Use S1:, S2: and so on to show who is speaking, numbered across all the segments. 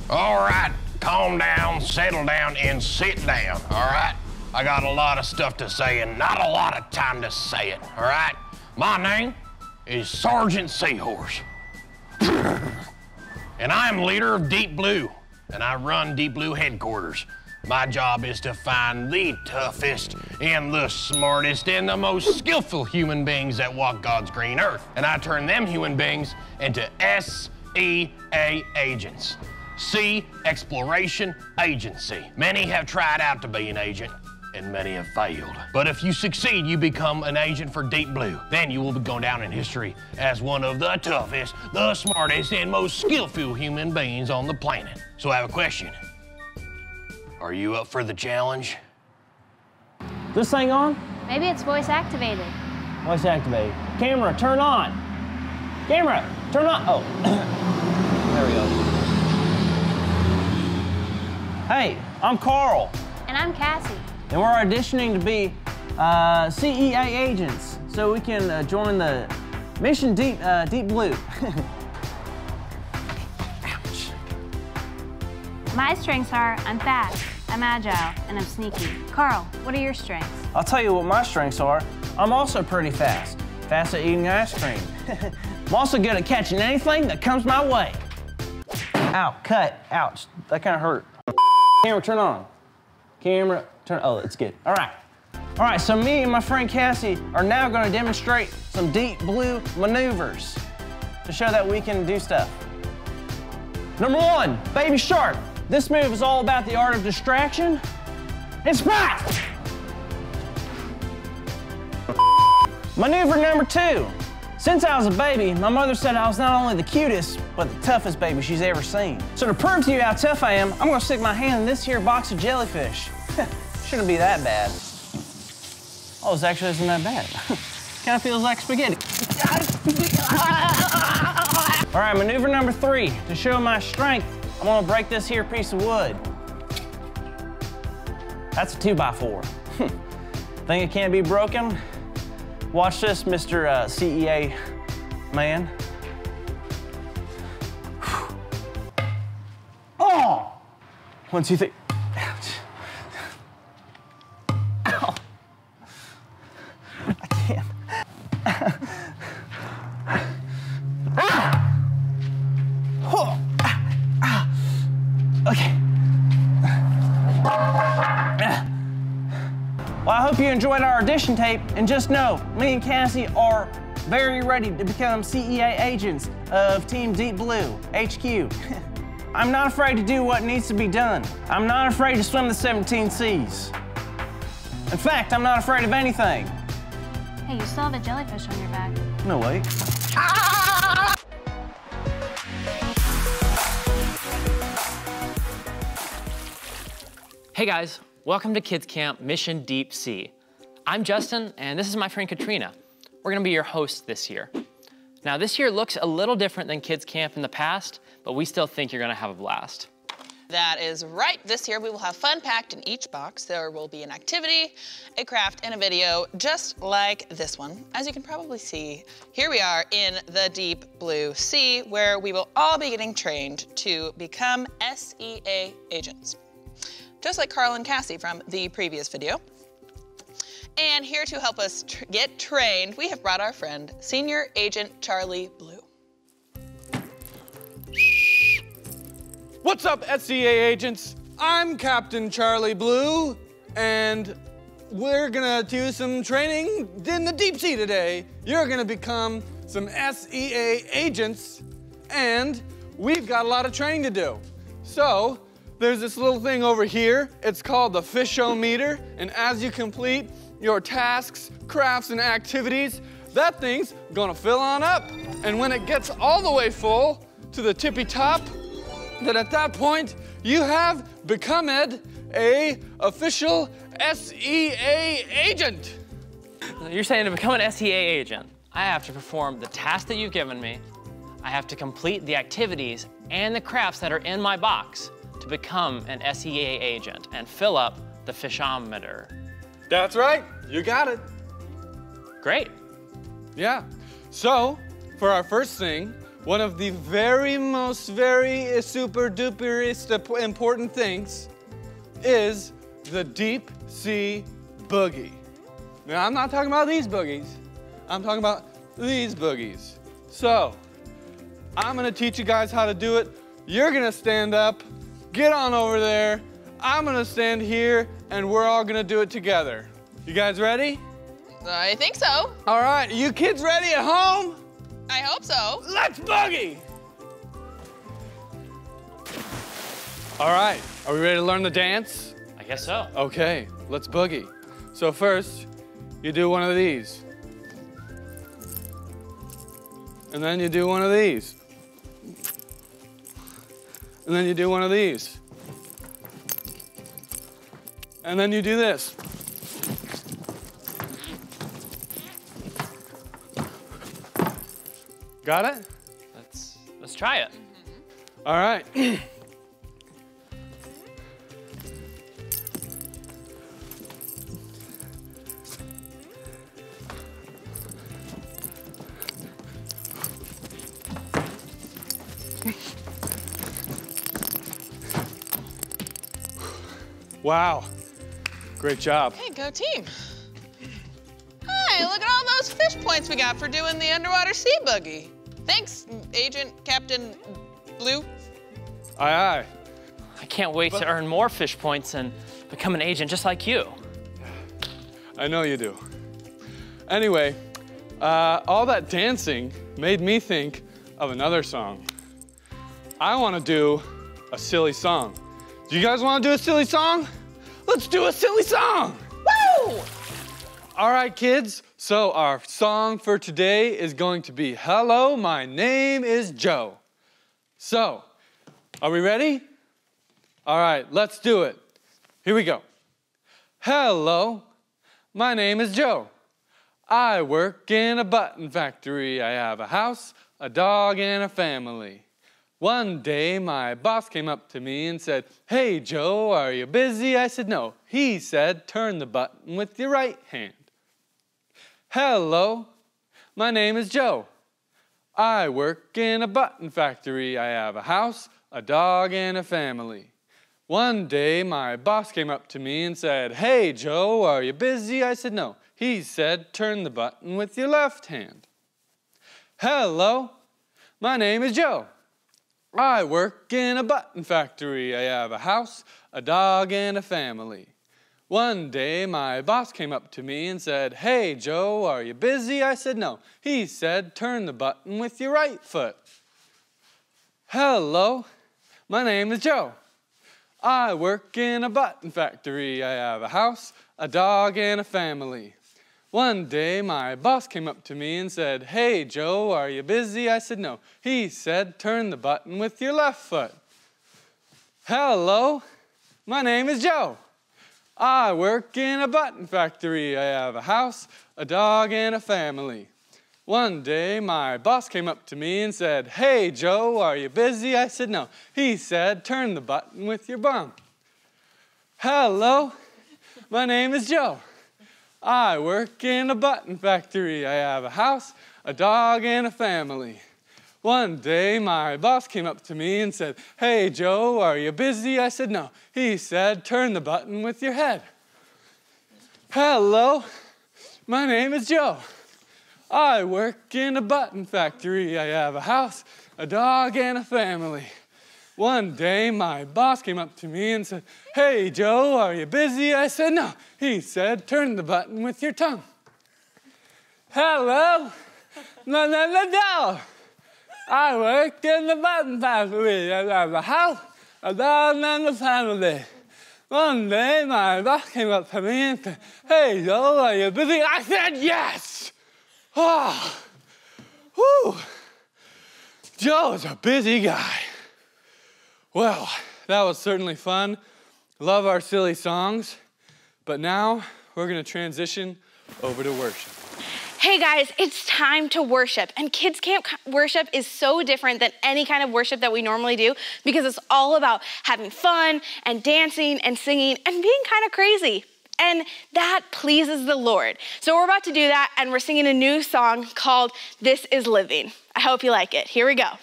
S1: All right, calm down, settle down, and sit down, all right? I got a lot of stuff to say and not a lot of time to say it, all right? My name is Sergeant Seahorse. And I'm leader of Deep Blue, and I run Deep Blue headquarters. My job is to find the toughest and the smartest and the most skillful human beings that walk God's green earth. And I turn them human beings into S.E.A. agents. Sea Exploration Agency. Many have tried out to be an agent, and many have failed. But if you succeed, you become an agent for Deep Blue. Then you will be going down in history as one of the toughest, the smartest, and most skillful human beings on the planet. So I have a question. Are you up for the challenge?
S2: This thing on?
S3: Maybe it's voice activated.
S2: Voice activated. Camera, turn on. Camera, turn on. Oh, there we go. Hey, I'm Carl.
S3: And I'm Cassie.
S2: And we're auditioning to be S.E.A. agents so we can join the Mission Deep Blue. Ouch.
S3: My strengths are I'm fast, I'm agile, and I'm sneaky. Carl, what are your strengths?
S2: I'll tell you what my strengths are. I'm also pretty fast. Fast at eating ice cream. I'm also good at catching anything that comes my way. Ow, cut, ouch, that kind of hurt. Camera, turn on. Camera, turn, oh, it's good. All right, so me and my friend Cassie are now gonna demonstrate some Deep Blue maneuvers to show that we can do stuff. Number one, baby shark. This move is all about the art of distraction and splat. Maneuver number two. Since I was a baby, my mother said I was not only the cutest, but the toughest baby she's ever seen. So to prove to you how tough I am, I'm gonna stick my hand in this here box of jellyfish. Shouldn't be that bad. Oh, this actually isn't that bad. Kind of feels like spaghetti. All right, maneuver number three. To show my strength, I'm gonna break this here piece of wood. That's a 2x4. Think it can't be broken? Watch this, Mr. S.E.A. man. Oh! 1, 2, 3. Ouch. Ow. I can't. Okay. Well, I hope you enjoyed our audition tape, and just know, me and Cassie are very ready to become S.E.A. agents of Team Deep Blue, HQ. I'm not afraid to do what needs to be done. I'm not afraid to swim the 17 seas. In fact, I'm not afraid of anything.
S3: Hey, you still have a jellyfish on your back.
S2: No way.
S4: Hey guys, welcome to Kids Camp Mission Deep Sea. I'm Justin, and this is my friend Katrina. We're gonna be your hosts this year. Now this year looks a little different than Kids Camp in the past, but we still think you're gonna have a blast.
S5: That is right. This year we will have fun packed in each box. There will be an activity, a craft, and a video just like this one. As you can probably see, here we are in the Deep Blue Sea, where we will all be getting trained to become S.E.A. agents. Just like Carl and Cassie from the previous video. And here to help us get trained, we have brought our friend, Senior Agent Charlie Blue.
S6: What's up, S.E.A. agents? I'm Captain Charlie Blue, and we're gonna do some training in the deep sea today. You're gonna become some S.E.A. agents, and we've got a lot of training to do. So, there's this little thing over here. It's called the Fish-O-Meter, and as you complete your tasks, crafts, and activities, that thing's gonna fill on up. And when it gets all the way full to the tippy top, then at that point, you have become a official S.E.A. agent.
S4: You're saying to become an S.E.A. agent, I have to perform the task that you've given me, I have to complete the activities and the crafts that are in my box to become an S.E.A. agent and fill up the Fish-O-Meter.
S6: That's right, you got it.
S4: Great.
S6: Yeah, so for our first thing, one of the very super duperest important things is the deep sea boogie. Now, I'm not talking about these boogies. I'm talking about these boogies. So, I'm gonna teach you guys how to do it. You're gonna stand up, get on over there. I'm gonna stand here, and we're all gonna do it together. You guys ready?
S5: I think so.
S6: All right, you kids ready at home?
S5: I hope so.
S6: Let's boogie! All right, are we ready to learn the dance?
S4: I guess so.
S6: Okay, let's boogie. So first, you do one of these. And then you do one of these. And then you do one of these. And then you do this. Got it?
S4: Let's try it.
S6: All right. Wow, great job.
S5: Hey, go team. Hi, look at all those fish points we got for doing the underwater sea boogie. Thanks, Agent Captain Blue.
S6: Aye, aye.
S4: I can't wait to earn more fish points and become an agent just like you.
S6: I know you do. Anyway, all that dancing made me think of another song. I want to do a silly song. Do you guys want to do a silly song? Let's do a silly song!
S5: Woo!
S6: All right, kids. So our song for today is going to be Hello, my name is Joe. So, are we ready? All right, let's do it. Here we go. Hello, my name is Joe. I work in a button factory. I have a house, a dog, and a family. One day, my boss came up to me and said, "Hey, Joe, are you busy?" I said, "No." He said, "Turn the button with your right hand." Hello, my name is Joe. I work in a button factory. I have a house, a dog, and a family. One day, my boss came up to me and said, "Hey, Joe, are you busy?" I said, "No." He said, "Turn the button with your left hand." Hello, my name is Joe. I work in a button factory. I have a house, a dog, and a family. One day, my boss came up to me and said, "Hey, Joe, are you busy?" I said, "No." He said, "Turn the button with your right foot." Hello, my name is Joe. I work in a button factory. I have a house, a dog, and a family. One day, my boss came up to me and said, "Hey, Joe, are you busy?" I said, "No." He said, "Turn the button with your left foot." Hello, my name is Joe. I work in a button factory. I have a house, a dog, and a family. One day, my boss came up to me and said, "Hey, Joe, are you busy?" I said, "No." He said, "Turn the button with your bum." Hello, my name is Joe. I work in a button factory. I have a house, a dog, and a family. One day, my boss came up to me and said, "Hey, Joe, are you busy?" I said, "No." He said, "Turn the button with your head." Hello, my name is Joe. I work in a button factory. I have a house, a dog, and a family. One day, my boss came up to me and said, "Hey, Joe, are you busy?" I said, "No." He said, "Turn the button with your tongue." Hello, my name is Joe. I work in the button factory. I have a house, a dog, and a family. One day, my boss came up to me and said, "Hey, Joe, are you busy?" I said, "Yes." Oh, whew. Joe's a busy guy. Well, that was certainly fun. Love our silly songs. But now we're going to transition over to worship.
S7: Hey guys, it's time to worship. And Kids Camp worship is so different than any kind of worship that we normally do because it's all about having fun and dancing and singing and being kind of crazy. and that pleases the Lord. So we're about to do that, and we're singing a new song called This Is Living. I hope you like it. Here we go.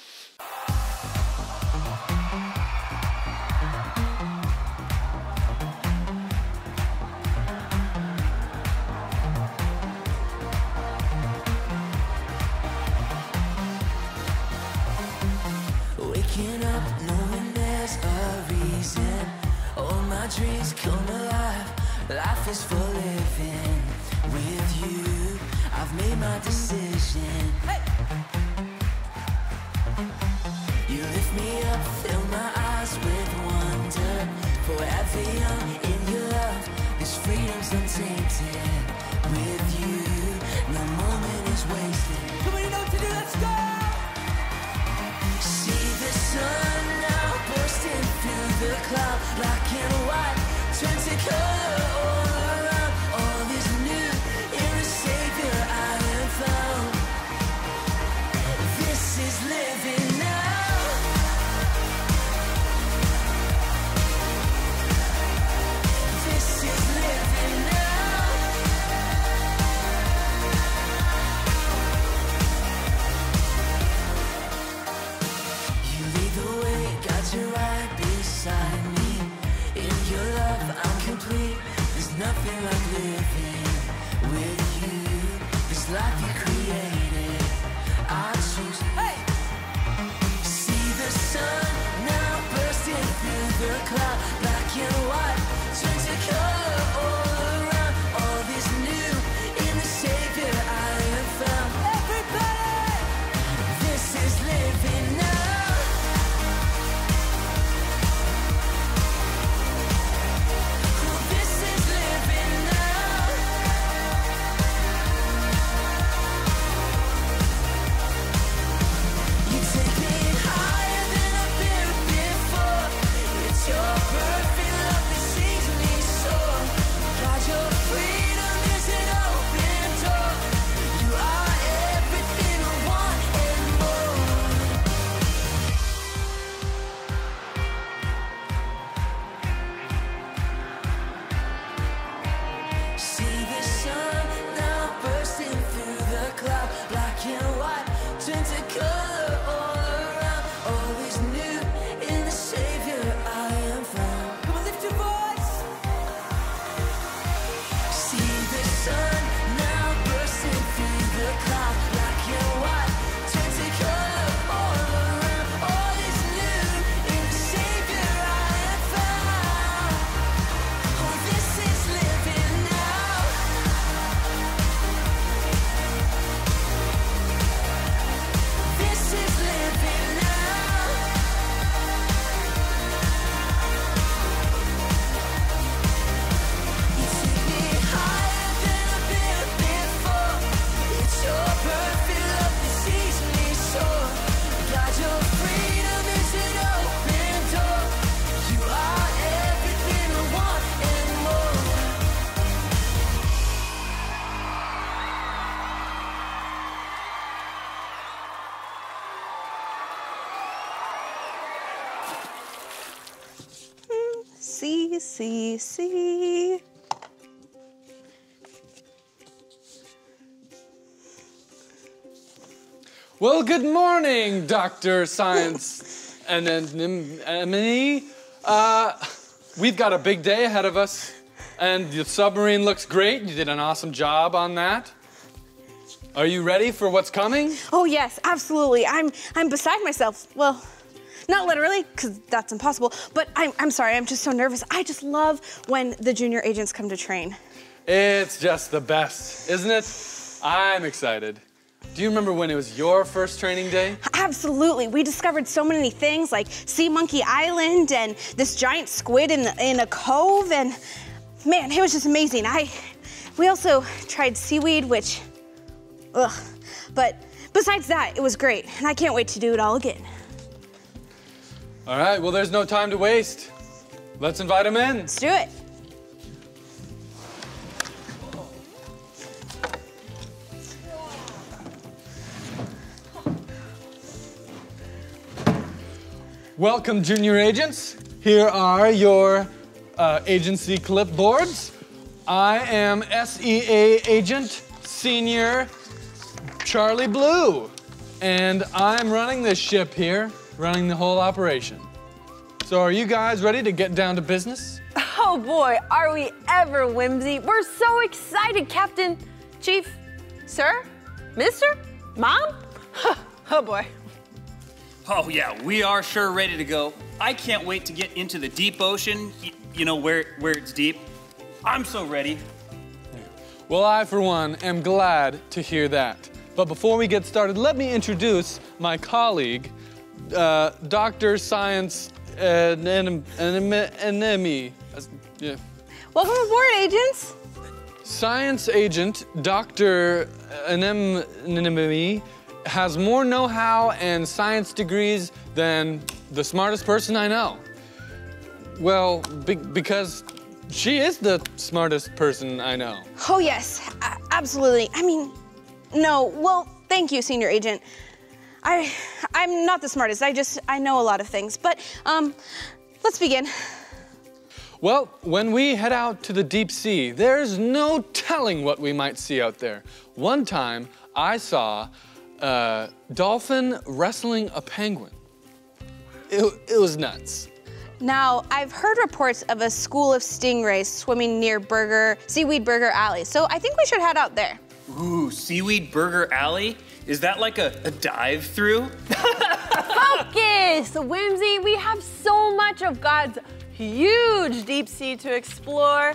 S8: Waking up knowing there's a reason. All my dreams come alive. Life is for living. With you, I've made my decision. Hey! You lift me up, fill my eyes with wonder. Forever young in your love, this freedom's untainted. With you, no moment is wasted. Come on, you know what to do, let's go! See the sun now bursting through the cloud. Black and white turn to color all around. All is new in the Savior I am found. This is living now. This is living now. You lead the way, got you right beside me. In your love, I'm complete. There's nothing like living with you. This life you created, I choose. Hey! See the sun now bursting through the cloud. Black and white turn to color all around. All is new in the Savior I have found. Everybody! This is living now. This is living now. You take me higher than I've been before. It's your perfect love that sees me soar. God, your freedom is an open door. You are everything I want and more. See the sun now bursting through the cloud. Black and white turn to color all around. All is new in the Savior I am found. Come on, lift your voice. See the sun now bursting through the cloud. Black and white turn to color all around. All is new in the Savior I am found. Oh, this is living now. This is living now. You take me higher than I've been before. It's your perfect love that sees me soar. God, your freedom is an open door. You are everything I want and more.
S7: See.
S6: Well, good morning, Dr. Science Anemone. We've got a big day ahead of us, and the submarine looks great. You did an awesome job on that. Are you ready for what's coming?
S7: Oh yes, absolutely. I'm beside myself. Well, not literally, because that's impossible, but I'm sorry, I'm just so nervous. I just love when the junior agents come to train.
S6: It's just the best, isn't it? I'm excited. Do you remember when it was your first training day?
S7: Absolutely. We discovered so many things like Sea Monkey Island and this giant squid in a cove, and man, it was just amazing. We also tried seaweed, which, ugh. But besides that, it was great, and I can't wait to do it all again.
S6: All right, well, there's no time to waste. Let's invite them in.
S7: Let's do it.
S6: Welcome, junior agents. Here are your agency clipboards. I am S.E.A. Agent Senior Charlie Blue, and I'm running this ship here, running the whole operation. So are you guys ready to get down to business?
S9: Oh boy, are we ever, Whimsy. We're so excited, Captain, Chief, Sir, Mister, Mom? Oh boy.
S10: Oh yeah, we are sure ready to go. I can't wait to get into the deep ocean, you know, where it's deep. I'm so ready.
S6: Well, I, for one, am glad to hear that. But before we get started, let me introduce my colleague, Dr. Science Enemy. Yeah.
S7: Welcome aboard, agents.
S6: Science agent Dr. Anemone has more know-how and science degrees than the smartest person I know. Well, because she is the smartest person I know.
S7: Oh yes, absolutely. I mean, no, well, thank you, Senior Agent. I'm not the smartest, I know a lot of things, but let's begin.
S6: Well, when we head out to the deep sea, there's no telling what we might see out there. One time, I saw a dolphin wrestling a penguin. It was nuts.
S7: Now, I've heard reports of a school of stingrays swimming near Seaweed Burger Alley, so I think we should head out there.
S10: Ooh, Seaweed Burger Alley? Is that like a dive-through?
S9: Focus, Whimsy. We have so much of God's huge deep sea to explore.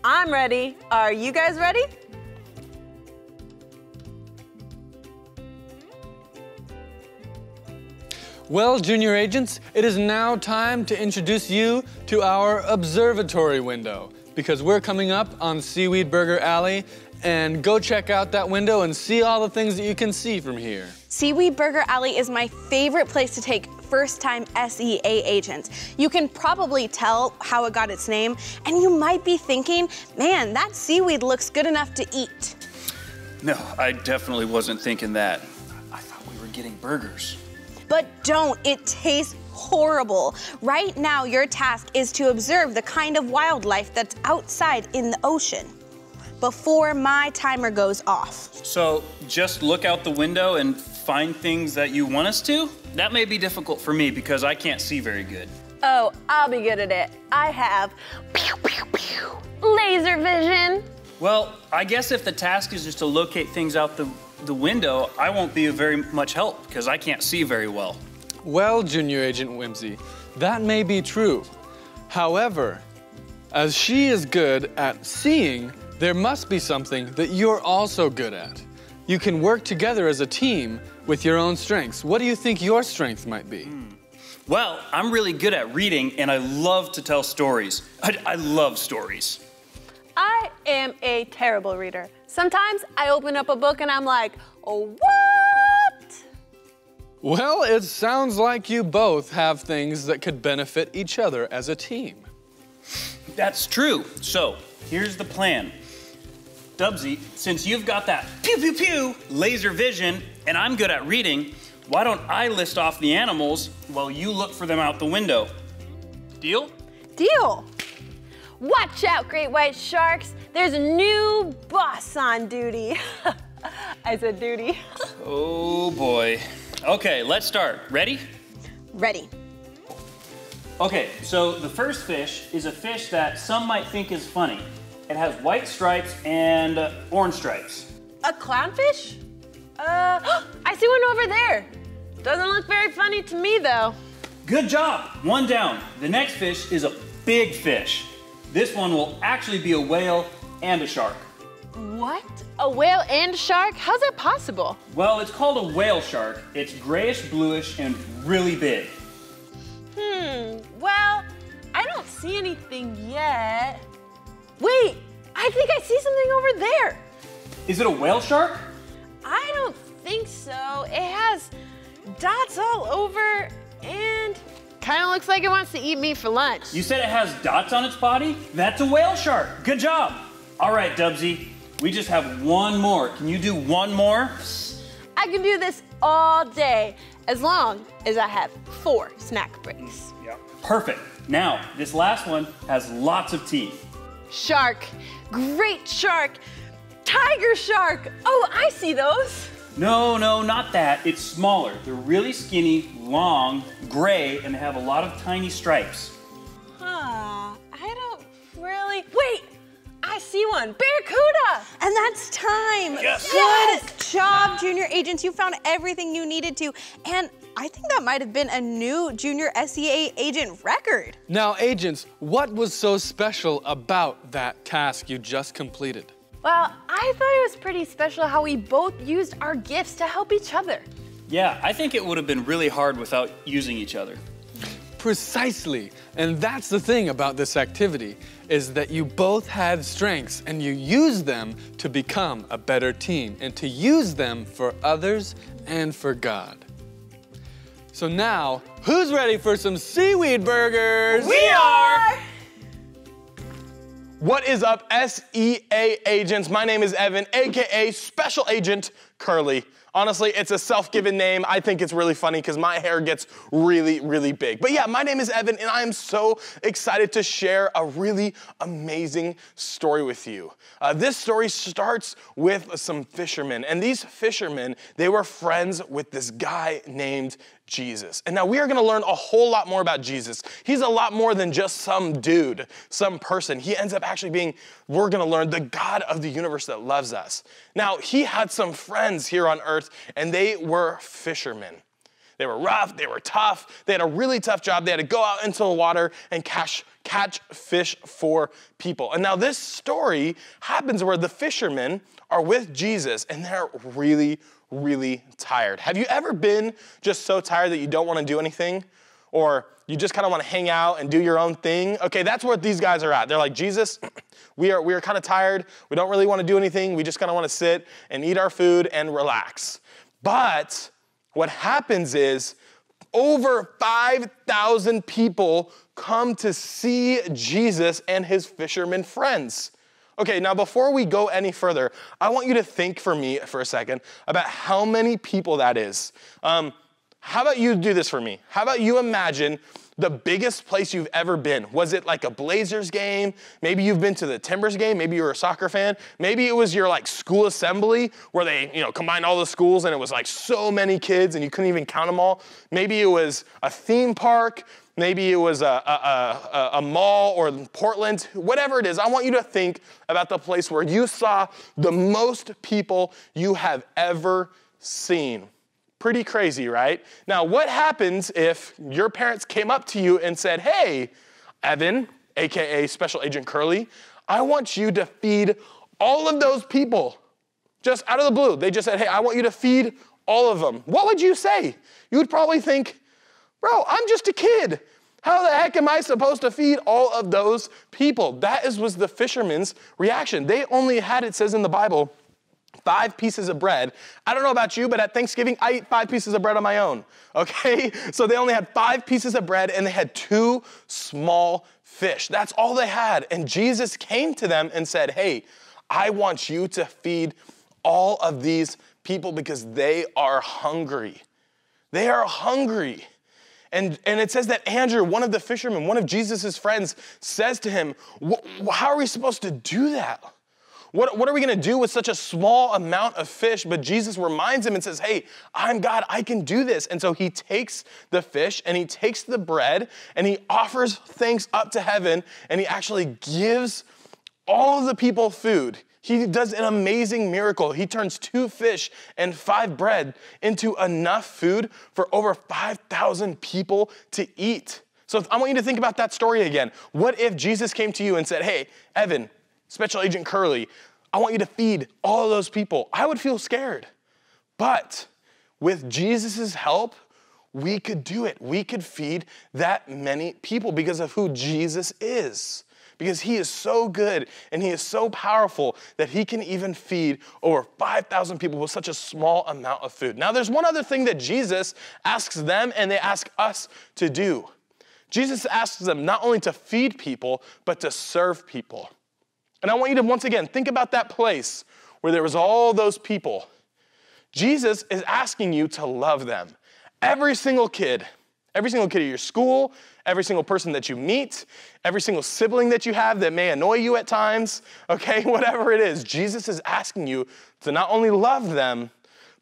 S9: I'm ready. Are you guys ready?
S6: Well, Junior Agents, it is now time to introduce you to our observatory window, because we're coming up on Seaweed Burger Alley, and go check out that window and see all the things that you can see from here.
S7: Seaweed Burger Alley is my favorite place to take first-time S.E.A. agents. You can probably tell how it got its name, and you might be thinking, man, that seaweed looks good enough to eat.
S10: No, I definitely wasn't thinking that. I thought we were getting burgers.
S7: But don't, it tastes horrible. Right now, your task is to observe the kind of wildlife that's outside in the ocean before my timer goes off.
S10: So just look out the window and find things that you want us to? That may be difficult for me because I can't see very good.
S9: Oh, I'll be good at it. I have pew, pew, pew, laser vision.
S10: Well, I guess if the task is just to locate things out the window, I won't be of very much help because I can't see very well.
S6: Well, Junior Agent Whimsy, that may be true. However, as she is good at seeing, there must be something that you're also good at. You can work together as a team with your own strengths. What do you think your strength might be?
S10: Well, I'm really good at reading and I love to tell stories. I love stories.
S9: I am a terrible reader. Sometimes I open up a book and I'm like, oh, what?
S6: Well, it sounds like you both have things that could benefit each other as a team.
S10: That's true. So, here's the plan. Dubsy, since you've got that pew pew pew laser vision and I'm good at reading, why don't I list off the animals while you look for them out the window? Deal?
S9: Deal. Watch out, great white sharks. There's a new boss on duty. I said duty.
S10: Oh boy. Okay, let's start. Ready?
S7: Ready.
S10: Okay, so the first fish is a fish that some might think is funny. It has white stripes and orange stripes.
S9: A clownfish? I see one over there. Doesn't look very funny to me though.
S10: Good job, one down. The next fish is a big fish. This one will actually be a whale and a shark.
S9: What? A whale and a shark? How's that possible?
S10: Well, it's called a whale shark. It's grayish bluish and really big.
S9: Well, I don't see anything yet. Wait, I think I see something over there.
S10: Is it a whale shark?
S9: I don't think so. It has dots all over and kind of looks like it wants to eat me for lunch.
S10: You said it has dots on its body? That's a whale shark. Good job. All right, Dubsy, we just have one more. Can you do one more?
S9: I can do this all day as long as I have 4 snack breaks.
S10: Yeah. Perfect. Now, this last one has lots of teeth.
S9: Shark, great shark, tiger shark. Oh, I see those.
S10: No, not that. It's smaller. They're really skinny, long, gray, and they have a lot of tiny stripes.
S9: Huh, I don't really, wait, I see one, barracuda.
S7: And that's time.
S10: Yes.
S7: Good job, junior agents. You found everything you needed to. And I think that might have been a new junior S.E.A. agent record.
S6: Now, agents, what was so special about that task you just completed?
S9: Well, I thought it was pretty special how we both used our gifts to help each other.
S10: Yeah, I think it would have been really hard without using each other.
S6: Precisely, and that's the thing about this activity, is that you both had strengths and you used them to become a better team and to use them for others and for God. So now, who's ready for some seaweed burgers?
S10: We are!
S11: What is up, S.E.A. agents? My name is Evan, AKA Special Agent Curly. Honestly, it's a self-given name. I think it's really funny because my hair gets really, really big. But yeah, my name is Evan, and I am so excited to share a really amazing story with you. This story starts with some fishermen, and these fishermen, they were friends with this guy named Jesus. And now we are gonna learn a whole lot more about Jesus. He's a lot more than just some dude, some person. He ends up actually being, we're gonna learn, the God of the universe that loves us. Now, he had some friends here on earth, and they were fishermen. They were rough, they were tough, they had a really tough job. They had to go out into the water and catch fish for people. And now this story happens where the fishermen are with Jesus and they're really, really tired. Have you ever been just so tired that you don't want to do anything? Or you just kind of want to hang out and do your own thing? Okay, that's what these guys are at. They're like, Jesus, we are kind of tired. We don't really want to do anything. We just kind of want to sit and eat our food and relax. But what happens is over 5,000 people come to see Jesus and his fisherman friends. Okay, now before we go any further, I want you to think for me for a second about how many people that is. How about you do this for me? How about you imagine the biggest place you've ever been? Was it like a Blazers game? Maybe you've been to the Timbers game. Maybe you were a soccer fan. Maybe it was your like school assembly where they, combined all the schools and it was like so many kids and you couldn't even count them all. Maybe it was a theme park. Maybe it was a mall or Portland, whatever it is. I want you to think about the place where you saw the most people you have ever seen. Pretty crazy, right? Now, what happens if your parents came up to you and said, hey, Evan, AKA Special Agent Curly, I want you to feed all of those people, just out of the blue. They just said, hey, I want you to feed all of them. What would you say? You would probably think, bro, I'm just a kid. How the heck am I supposed to feed all of those people? That was the fisherman's reaction. They only had, it says in the Bible, 5 pieces of bread. I don't know about you, but at Thanksgiving, I eat 5 pieces of bread on my own, okay? So they only had 5 pieces of bread and they had 2 small fish. That's all they had. And Jesus came to them and said, hey, I want you to feed all of these people because they are hungry. They are hungry. And it says that Andrew, one of the fishermen, one of Jesus' friends, says to him, how are we supposed to do that? What are we going to do with such a small amount of fish? But Jesus reminds him and says, hey, I'm God, I can do this. And so he takes the fish and he takes the bread and he offers thanks up to heaven and he actually gives all of the people food. He does an amazing miracle. He turns 2 fish and 5 bread into enough food for over 5,000 people to eat. So I want you to think about that story again. What if Jesus came to you and said, hey, Evan, Special Agent Curly, I want you to feed all of those people? I would feel scared. But with Jesus' help, we could do it. We could feed that many people because of who Jesus is. Because he is so good and he is so powerful that he can even feed over 5,000 people with such a small amount of food. Now, there's one other thing that Jesus asks them and they ask us to do. Jesus asks them not only to feed people, but to serve people. And I want you to, once again, think about that place where there was all those people. Jesus is asking you to love them. Every single kid, Every single kid at your school, every single person that you meet, every single sibling that you have that may annoy you at times, okay, whatever it is, Jesus is asking you to not only love them,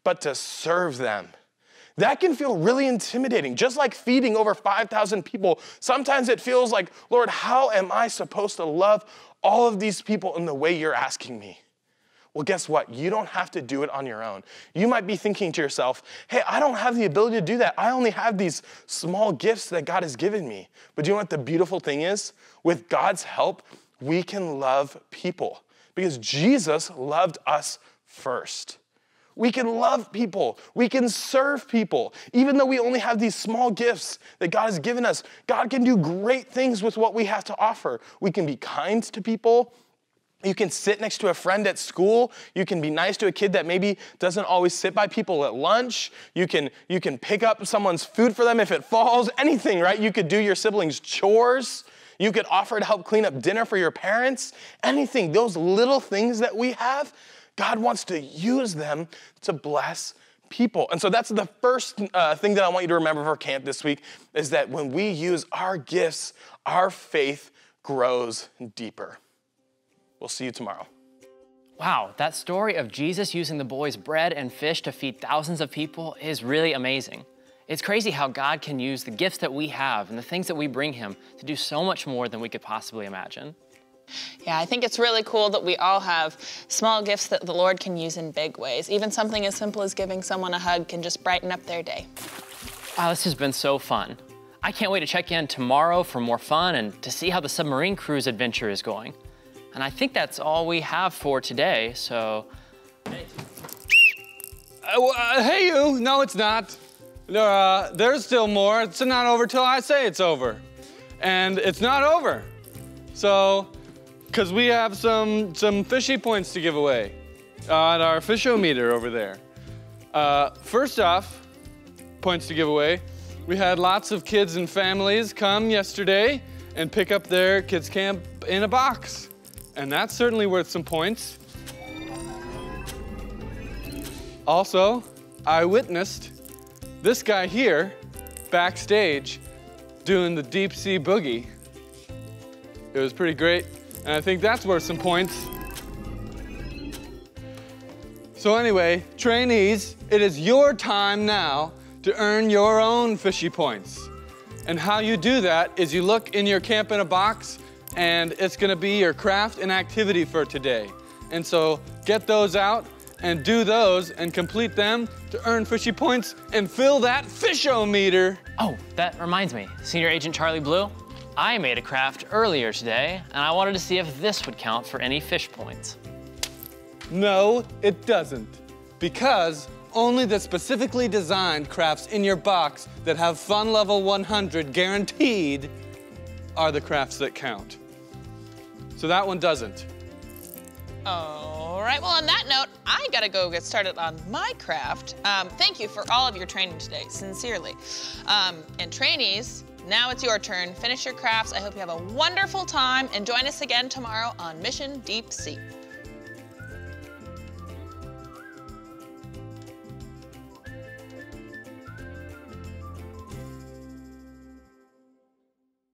S11: but to serve them. That can feel really intimidating. Just like feeding over 5,000 people, sometimes it feels like, Lord, how am I supposed to love all of these people in the way you're asking me? Well, guess what? You don't have to do it on your own. You might be thinking to yourself, hey, I don't have the ability to do that. I only have these small gifts that God has given me. But do you know what the beautiful thing is? With God's help, we can love people because Jesus loved us first. We can love people. We can serve people. Even though we only have these small gifts that God has given us, God can do great things with what we have to offer. We can be kind to people. You can sit next to a friend at school. You can be nice to a kid that maybe doesn't always sit by people at lunch. You can pick up someone's food for them if it falls, anything, right? You could do your siblings' chores. You could offer to help clean up dinner for your parents. Anything, those little things that we have, God wants to use them to bless people. And so that's the first thing that I want you to remember for camp this week is that when we use our gifts, our faith grows deeper. We'll see you tomorrow.
S4: Wow, that story of Jesus using the boys' bread and fish to feed thousands of people is really amazing. It's crazy how God can use the gifts that we have and the things that we bring him to do so much more than we could possibly imagine.
S5: Yeah, I think it's really cool that we all have small gifts that the Lord can use in big ways. Even something as simple as giving someone a hug can just brighten up their day.
S4: Wow, this has been so fun. I can't wait to check in tomorrow for more fun and to see how the submarine cruise adventure is going. And I think that's all we have for today, so.
S6: Hey you, no it's not. There's still more. It's not over till I say it's over. And it's not over. So, because we have some fishy points to give away at our fishometer over there. First off, points to give away, we had lots of kids and families come yesterday and pick up their kids camp in a box. And that's certainly worth some points. Also, I witnessed this guy here backstage doing the deep sea boogie. It was pretty great, and I think that's worth some points. So anyway, trainees, it is your time now to earn your own fishy points. And how you do that is you look in your camp in a box, and it's gonna be your craft and activity for today. And so get those out and do those and complete them to earn fishy points and fill that fishometer.
S4: Oh, that reminds me, Senior Agent Charlie Blue, I made a craft earlier today, and I wanted to see if this would count for any fish points.
S6: No, it doesn't. Because only the specifically designed crafts in your box that have fun level 100 guaranteed are the crafts that count. So that one doesn't.
S5: All right, well on that note, I gotta go get started on my craft. Thank you for all of your training today, sincerely. And trainees, now it's your turn. Finish your crafts. I hope you have a wonderful time and join us again tomorrow on Mission Deep Sea.